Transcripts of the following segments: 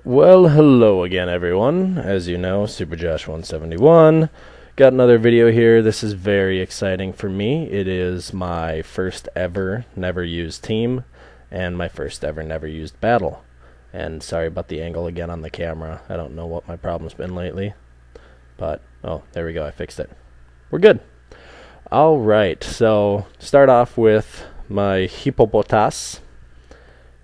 Well, hello again, everyone. As you know, SuperJosh171. Got another video here. This is very exciting for me. It is my first ever never used team, and my first ever never used battle. And sorry about the angle again on the camera. I don't know what my problem's been lately. But, oh, there we go. I fixed it. We're good. Alright, so start off with my Hippopotas.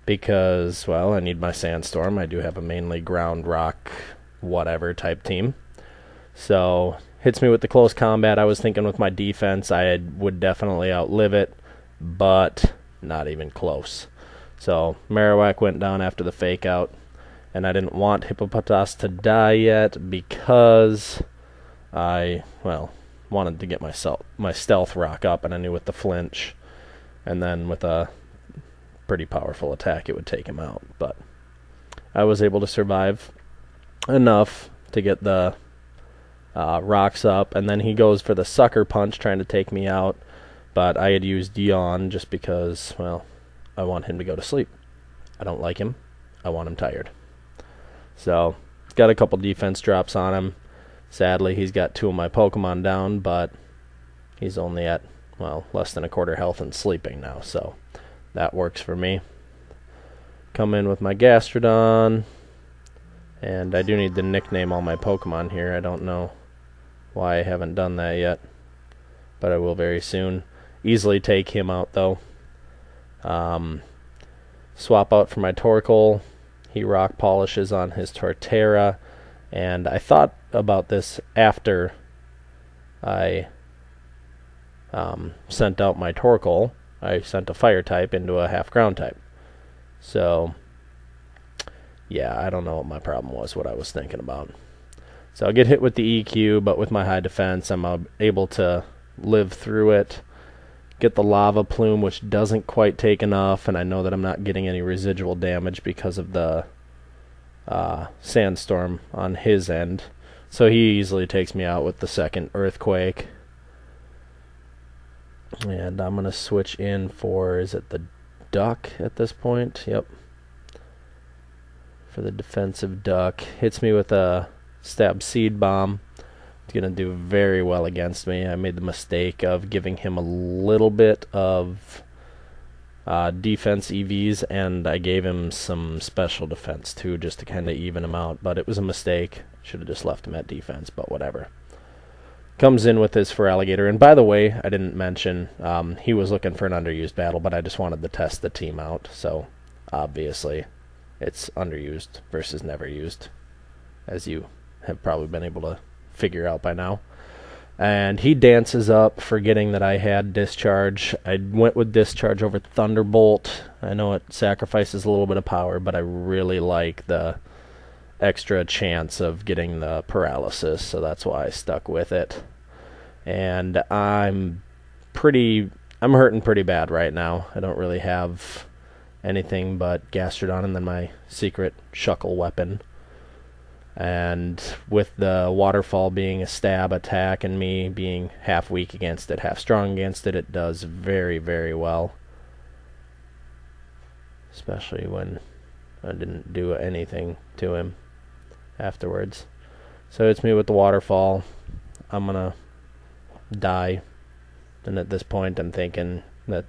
Because, well, I need my Sandstorm. I do have a mainly ground, rock, whatever type team. So, hits me with the close combat. I was thinking with my defense I would definitely outlive it, but not even close. So, Marowak went down after the fake out, and I didn't want Hippopotas to die yet because I, well, wanted to get my stealth rock up, and I knew with the flinch, and then with a pretty powerful attack it would take him out, but I was able to survive enough to get the rocks up, and then he goes for the sucker punch trying to take me out, but I had used Yawn just because, well, I want him to go to sleep. I don't like him. I want him tired. So, got a couple defense drops on him. Sadly, he's got two of my Pokemon down, but he's only at, well, less than a quarter health and sleeping now, so that works for me. Come in with my Gastrodon, and I do need to nickname all my Pokemon here. I don't know why I haven't done that yet, but I will very soon. Easily take him out, though. Swap out for my Torkoal. He rock polishes on his Torterra, and I thought about this after I sent out my Torkoal. I sent a fire type into a half ground type. So, yeah, I don't know what my problem was, what I was thinking about. So I'll get hit with the EQ, but with my high defense, I'm able to live through it. Get the lava plume, which doesn't quite take enough, and I know that I'm not getting any residual damage because of the sandstorm on his end. So he easily takes me out with the second earthquake. And I'm going to switch in for, is it the duck at this point? Yep. For the defensive duck. Hits me with a stab seed bomb. It's going to do very well against me. I made the mistake of giving him a little bit of defense EVs, and I gave him some special defense too, just to kind of even him out. But it was a mistake. Should have just left him at defense, but whatever. Comes in with his Feraligatr, and by the way, I didn't mention, he was looking for an underused battle, but I just wanted to test the team out, so obviously it's underused versus never used, as you have probably been able to figure out by now. And he dances up, forgetting that I had Discharge. I went with Discharge over Thunderbolt. I know it sacrifices a little bit of power, but I really like the extra chance of getting the paralysis, so that's why I stuck with it. And I'm hurting pretty bad right now. I don't really have anything but Gastrodon and then my secret Shuckle weapon. And with the waterfall being a stab attack and me being half weak against it, half strong against it, it does very, very well. Especially when I didn't do anything to him afterwards. So it's me with the waterfall. I'm gonna die, and at this point I'm thinking that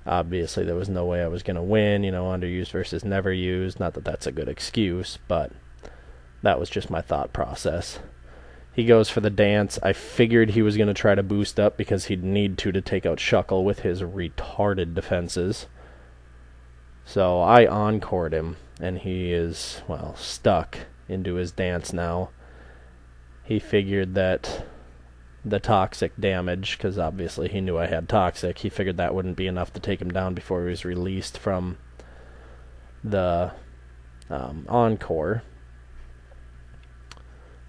obviously there was no way I was gonna win, you know, underused versus never used. Not that that's a good excuse, but that was just my thought process. He goes for the dance. I figured he was gonna try to boost up because he'd need to take out Shuckle with his retarded defenses. So I encored him, and he is, well, stuck into his dance now. He figured that the toxic damage, because obviously he knew I had toxic, he figured that wouldn't be enough to take him down before he was released from the encore.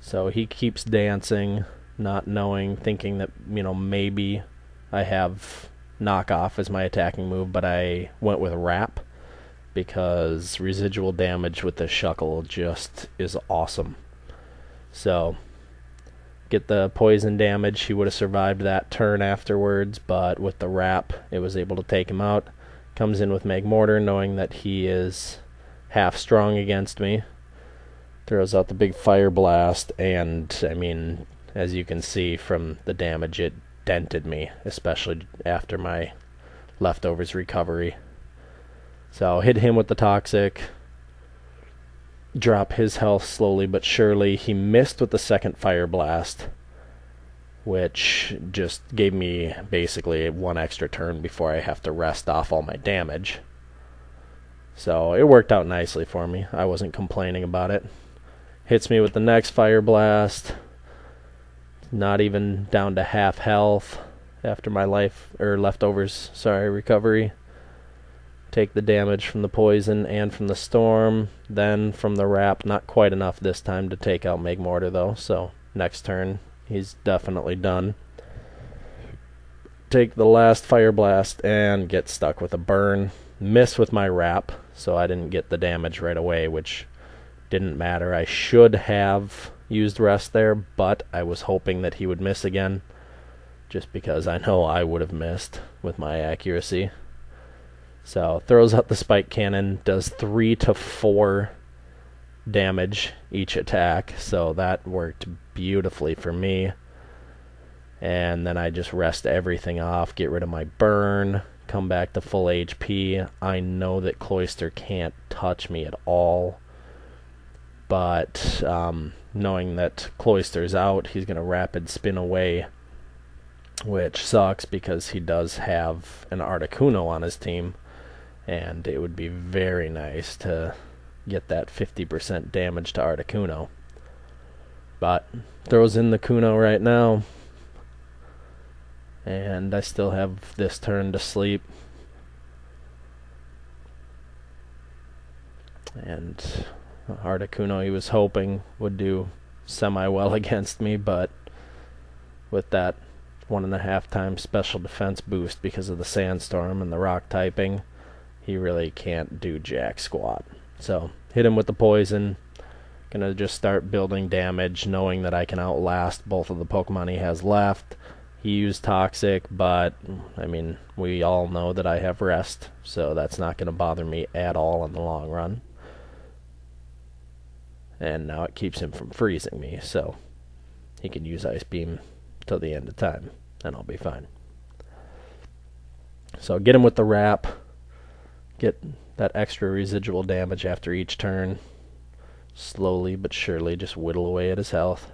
So he keeps dancing, not knowing, thinking that, you know, maybe I have knockoff as my attacking move, but I went with wrap, because residual damage with the Shuckle just is awesome. So, get the poison damage. He would have survived that turn afterwards, but with the wrap, it was able to take him out. Comes in with Magmortar, knowing that he is half strong against me. Throws out the big fire blast, and I mean, as you can see from the damage, it dented me, especially after my leftovers recovery. So hit him with the toxic, drop his health slowly but surely. He missed with the second fire blast, which just gave me basically one extra turn before I have to rest off all my damage. So it worked out nicely for me. I wasn't complaining about it. Hits me with the next fire blast. Not even down to half health after my leftovers recovery. Take the damage from the poison and from the storm, then from the wrap. Not quite enough this time to take out Megmortar though, so next turn he's definitely done. Take the last fire blast and get stuck with a burn. Miss with my wrap, so I didn't get the damage right away, which didn't matter. I should have used rest there, but I was hoping that he would miss again, just because I know I would have missed with my accuracy. So throws out the spike cannon, does 3 to 4 damage each attack, so that worked beautifully for me. And then I just rest everything off, get rid of my burn, come back to full HP. I know that Cloyster can't touch me at all, but knowing that Cloyster's out, he's going to rapid spin away, which sucks because he does have an Articuno on his team, and it would be very nice to get that 50% damage to Articuno. But throws in the Kuno right now, and I still have this turn to sleep. And Articuno, he was hoping would do semi-well against me, but with that 1.5 times special defense boost because of the sandstorm and the rock typing, he really can't do jack squat. So hit him with the poison. Gonna just start building damage, knowing that I can outlast both of the Pokemon he has left. He used toxic, but I mean, we all know that I have rest, so that's not gonna bother me at all in the long run. And now it keeps him from freezing me, so he can use Ice Beam till the end of time, and I'll be fine. So get him with the wrap, get that extra residual damage after each turn, slowly but surely just whittle away at his health.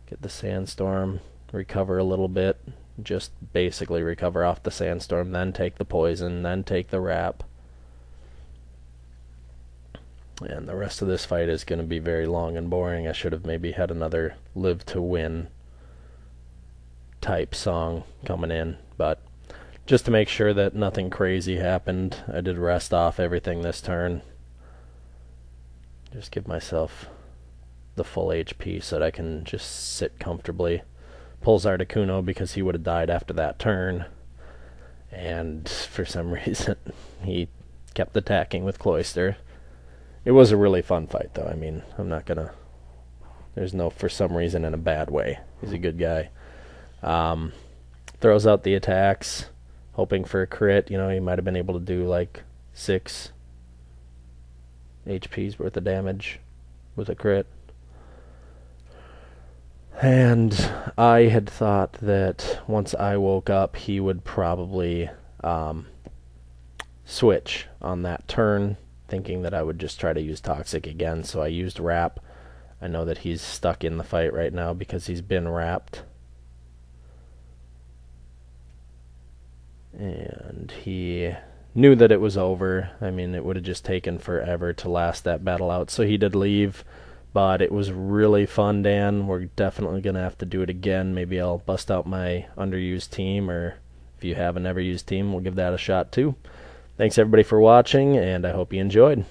Get the sandstorm, recover a little bit, just basically recover off the sandstorm, then take the poison, then take the wrap. And the rest of this fight is going to be very long and boring. I should have maybe had another live to win type song coming in, but just to make sure that nothing crazy happened, I did rest off everything this turn. Just give myself the full HP so that I can just sit comfortably. Pulls Articuno because he would have died after that turn, and for some reason he kept attacking with Cloyster. It was a really fun fight though. I mean, I'm not gonna, there's no for some reason in a bad way. He's a good guy. Throws out the attacks, hoping for a crit. You know, he might have been able to do like 6 HP's worth of damage with a crit. And I had thought that once I woke up, he would probably switch on that turn, thinking that I would just try to use Toxic again. So I used Wrap. I know that he's stuck in the fight right now because he's been wrapped. And he knew that it was over. I mean, it would have just taken forever to last that battle out. So he did leave. But it was really fun, Dan. We're definitely going to have to do it again. Maybe I'll bust out my underused team, or if you have a never used team, we'll give that a shot too. Thanks everybody for watching, and I hope you enjoyed.